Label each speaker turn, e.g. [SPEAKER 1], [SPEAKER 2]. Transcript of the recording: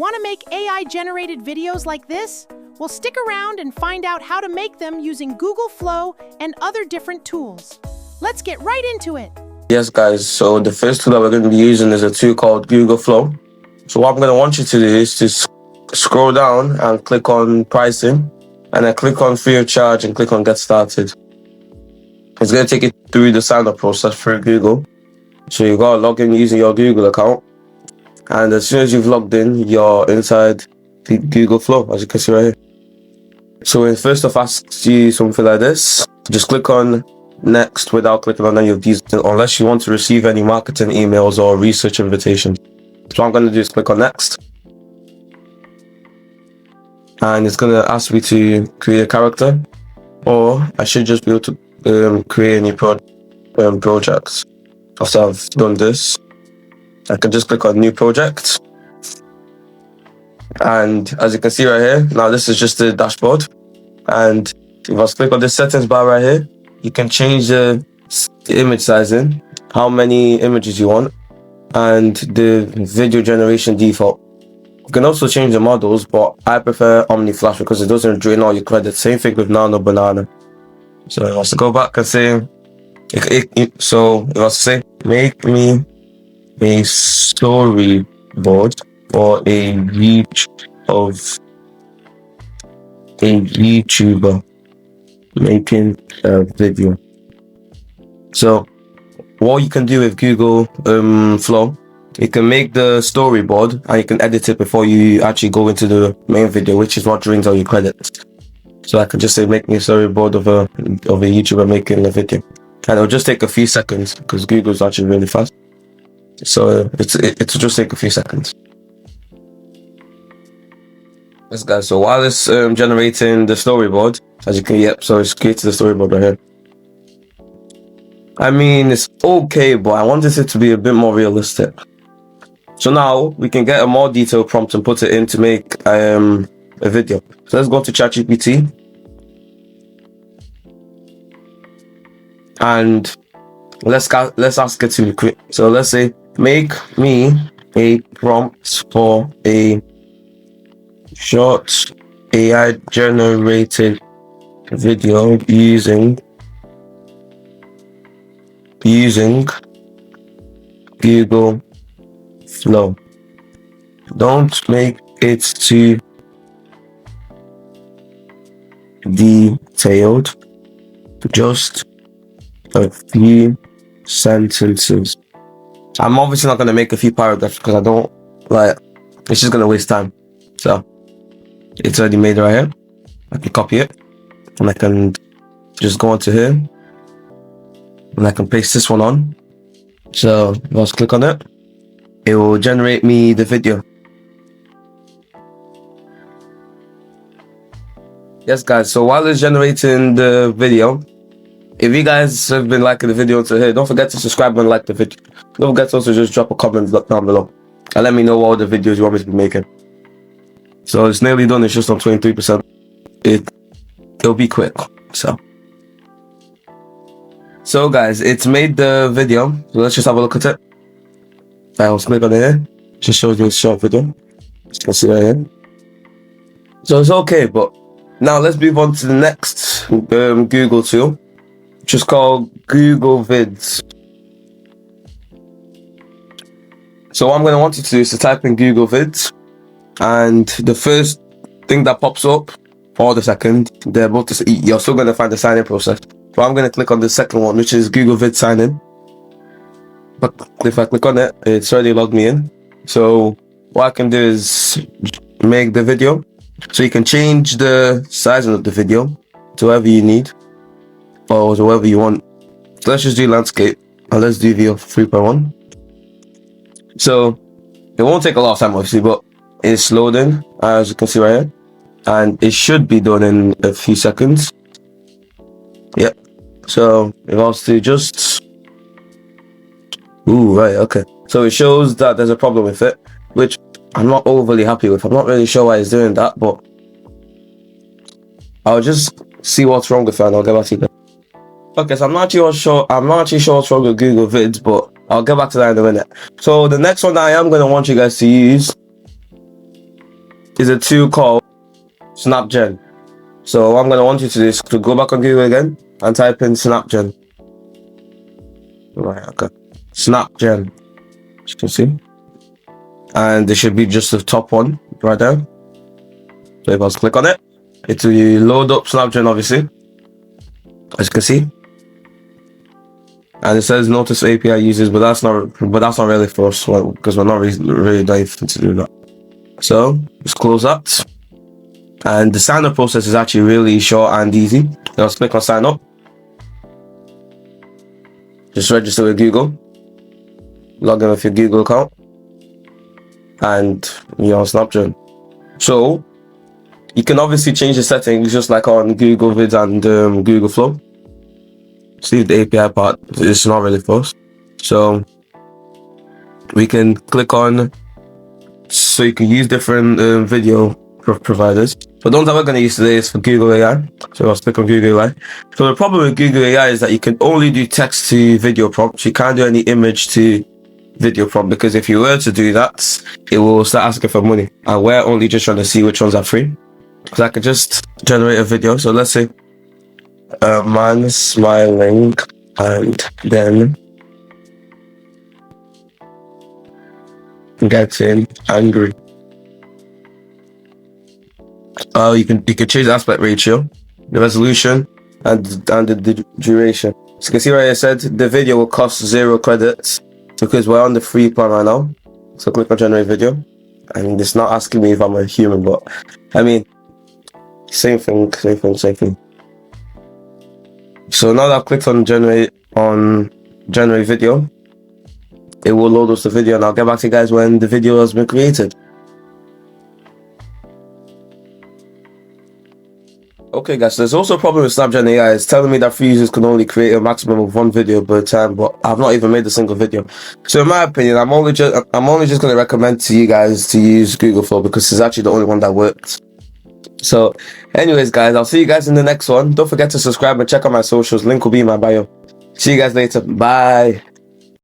[SPEAKER 1] Want to make AI-generated videos like this? Well, stick around and find out how to make them using Google Flow and other different tools. Let's get right into it.
[SPEAKER 2] Yes, guys, so the first tool that we're going to be using is a tool called Google Flow. So what I'm going to want you to do is to scroll down and click on pricing, and then click on free of charge and click on get started. It's going to take you through the sign up process through Google. So you got to log in using your Google account, and as soon as you've logged in, you're inside the Google Flow, as you can see right here. So it first off asks you something like this. Just click on next without clicking on any of these, unless you want to receive any marketing emails or research invitations. So what I'm going to do is click on next, and it's going to ask me to create a character, or I should just be able to create any projects. After I've done this, I can just click on new project, and as you can see right here, now this is just the dashboard, and if I click on this settings bar right here, you can change the image sizing, how many images you want, and the video generation default. You can also change the models, but I prefer Omni Flash because it doesn't drain all your credits. Same thing with Nano Banana. So I want to go back and say, so it was to say, make me a storyboard for a reach of a YouTuber making a video. So what you can do with Google Flow, you can make the storyboard and you can edit it before you actually go into the main video, which is what drains all your credits. So I can just say, make me a storyboard of a YouTuber making a video, and it'll just take a few seconds because Google's actually really fast. So it'll just take a few seconds. Yes, guys. So while it's generating the storyboard, as you can, so it's created the storyboard right here. I mean, it's okay, but I wanted it to be a bit more realistic. So now we can get a more detailed prompt and put it in to make a video. So let's go to ChatGPT, and let's ask it to create. So let's say, make me a prompt for a short AI generated video using Google Flow. Don't make it too detailed, just a few sentences. I'm obviously not going to make a few paragraphs because I don't like, it's just going to waste time. So it's already made right here. I can copy it, and I can just go onto here, and I can paste this one on. So if I just click on it, it will generate me the video. Yes, guys, so while it's generating the video, if you guys have been liking the video until here, don't forget to subscribe and like the video. Don't forget to also just drop a comment down below and let me know what other videos you want me to be making. So it's nearly done, it's just on 23%. It'll be quick. So guys, it's made the video. So let's just have a look at it. I'll click on it here. Just shows you a short video. You can see right here. So it's okay, but now let's move on to the next Google tool, which is called Google Vids. So what I'm going to want you to do is to type in Google Vids, and the first thing that pops up, or the second, they're both you're still going to find the sign-in process. So I'm going to click on the second one, which is Google Vids sign-in. But if I click on it, it's already logged me in. So what I can do is make the video. So you can change the size of the video to whatever you need, or to whatever you want. So let's just do landscape, and let's do view of 3.1. So it won't take a lot of time, obviously, but it's loading, as you can see right here, and it should be done in a few seconds. Yep. So if I was to just, right, okay. So it shows that there's a problem with it, which I'm not overly happy with. I'm not really sure why it's doing that, but I'll just see what's wrong with it and I'll get back to you. Okay, so I'm not actually sure what's wrong with Google Vids, but I'll get back to that in a minute. So the next one that I am going to want you guys to use is a tool called SnapGen. So what I'm going to want you to do is to go back on Google again and type in SnapGen. Right, okay. SnapGen, as you can see. And there should be just the top one right there. So if I was click on it, it will load up SnapGen, obviously, as you can see. And it says notice API users, but that's not really for us, because we're not really diving to do that. So let's close that. And the sign up process is actually really short and easy. Let's click on sign up. Just register with Google. Log in with your Google account. And you're on SnapGen. So you can obviously change the settings just like on Google Vids and Google Flow. See the API part, it's not really for us. So we can click on, so you can use different video providers. But the ones that we're going to use today is for Google AI. So I'll click on Google AI. So the problem with Google AI is that you can only do text to video prompts. You can't do any image to video prompt, because if you were to do that, it will start asking for money. And we're only just trying to see which ones are free. So I can just generate a video. So let's say a man smiling and then getting angry. You can change the aspect ratio, the resolution, and the duration. So you can see right here, it said the video will cost 0 credits because we're on the free plan right now. So click on generate video, and it's not asking me if I'm a human, but I mean, same thing. So now that I've clicked on generate video, it will load us the video, and I'll get back to you guys when the video has been created. Okay guys, so there's also a problem with SnapGen AI. It's telling me that free users can only create a maximum of 1 video per time, but I've not even made a single video. So in my opinion, I'm only just going to recommend to you guys to use Google Flow, because it's actually the only one that works. So anyways guys, I'll see you guys in the next one. Don't forget to subscribe and check out my socials. Link will be in my bio. See you guys later. Bye.